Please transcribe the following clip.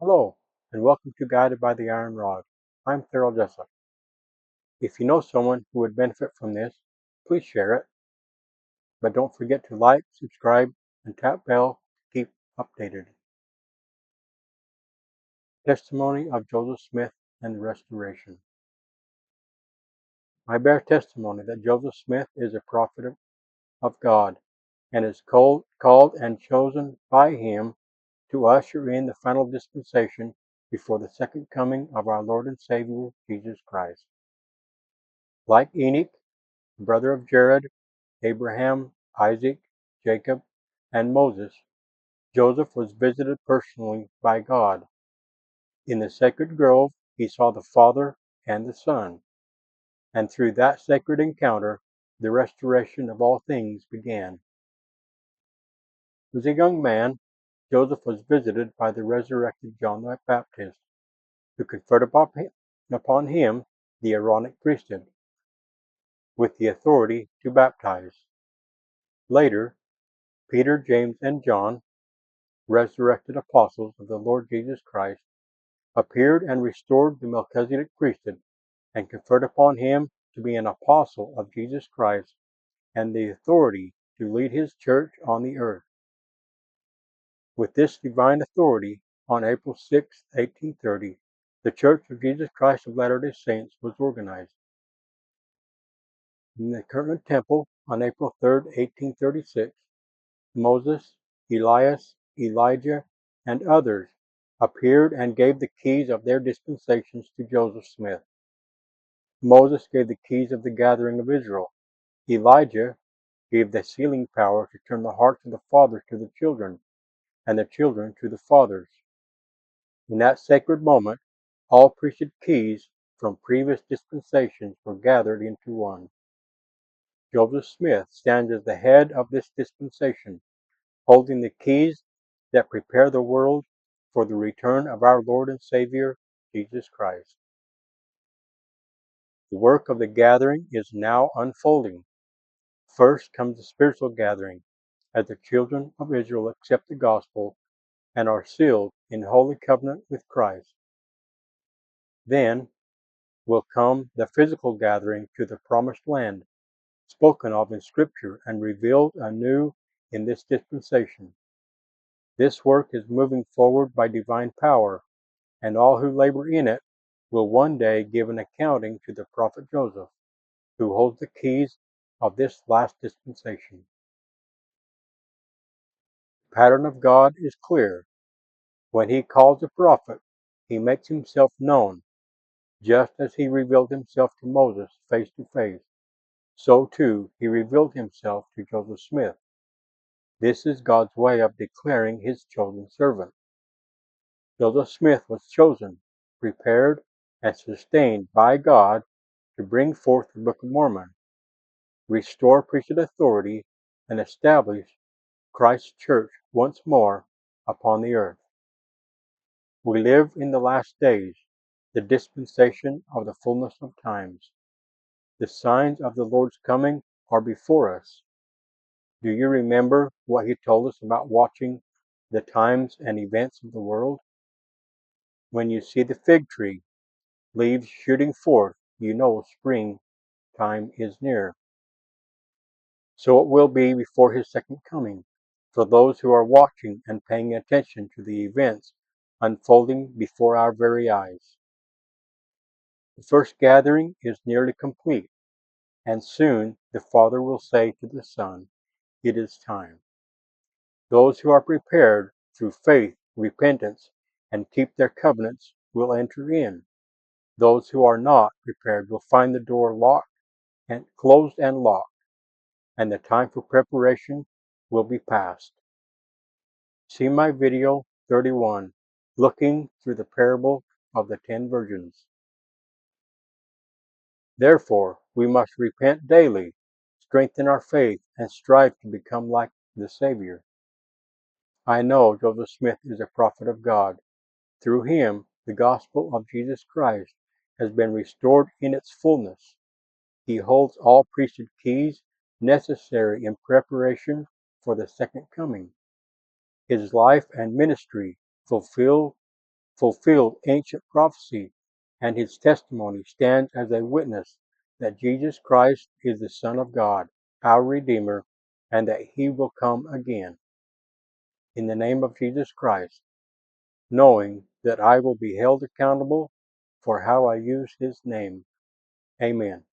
Hello, and welcome to Guided by the Iron Rod. I'm Thurl Jessup. If you know someone who would benefit from this, please share it, but don't forget to like, subscribe, and tap bell to keep updated. Testimony of Joseph Smith and the Restoration. I bear testimony that Joseph Smith is a prophet of God and is called and chosen by Him to usher in the final dispensation before the second coming of our Lord and Savior Jesus Christ. Like Enoch, brother of Jared, Abraham, Isaac, Jacob, and Moses, Joseph was visited personally by God. In the sacred grove, he saw the Father and the Son, and through that sacred encounter, the restoration of all things began. As a young man, Joseph was visited by the resurrected John the Baptist, who conferred upon him the Aaronic priesthood, with the authority to baptize. Later, Peter, James, and John, resurrected apostles of the Lord Jesus Christ, appeared and restored the Melchizedek priesthood, and conferred upon him to be an apostle of Jesus Christ and the authority to lead his church on the earth. With this divine authority, on April 6, 1830, the Church of Jesus Christ of Latter-day Saints was organized. In the Kirtland Temple, on April 3, 1836, Moses, Elias, Elijah, and others appeared and gave the keys of their dispensations to Joseph Smith. Moses gave the keys of the gathering of Israel. Elijah gave the sealing power to turn the hearts of the fathers to the children, and the children to the fathers. In that sacred moment, all priesthood keys from previous dispensations were gathered into one. Joseph Smith stands as the head of this dispensation, holding the keys that prepare the world for the return of our Lord and Savior, Jesus Christ. The work of the gathering is now unfolding. First comes the spiritual gathering, as the children of Israel accept the gospel and are sealed in holy covenant with Christ. Then will come the physical gathering to the promised land, spoken of in Scripture and revealed anew in this dispensation. This work is moving forward by divine power, and all who labor in it will one day give an accounting to the prophet Joseph, who holds the keys of this last dispensation. The pattern of God is clear. When he calls a prophet, he makes himself known, just as he revealed himself to Moses face to face. So too he revealed himself to Joseph Smith. This is God's way of declaring his chosen servant. Joseph Smith was chosen, prepared, and sustained by God to bring forth the Book of Mormon, restore priesthood authority, and establish Christ's church once more upon the earth. We live in the last days, the dispensation of the fullness of times. The signs of the Lord's coming are before us. Do you remember what he told us about watching the times and events of the world? When you see the fig tree, leaves shooting forth, you know spring time is near. So it will be before his second coming, for those who are watching and paying attention to the events unfolding before our very eyes. The first gathering is nearly complete, and soon the Father will say to the Son, "It is time." Those who are prepared through faith, repentance, and keep their covenants will enter in. Those who are not prepared will find the door closed and locked, and the time for preparation will be past. See my video 31, Looking Through the Parable of the 10 Virgins. Therefore, we must repent daily, strengthen our faith, and strive to become like the Savior. I know Joseph Smith is a prophet of God. Through him, the gospel of Jesus Christ has been restored in its fullness. He holds all priesthood keys necessary in preparation for the second coming. His life and ministry fulfill fulfilled ancient prophecy, and his testimony stands as a witness that Jesus Christ is the Son of God, our Redeemer, and that he will come again. In the name of Jesus Christ, knowing that I will be held accountable for how I use his name. Amen.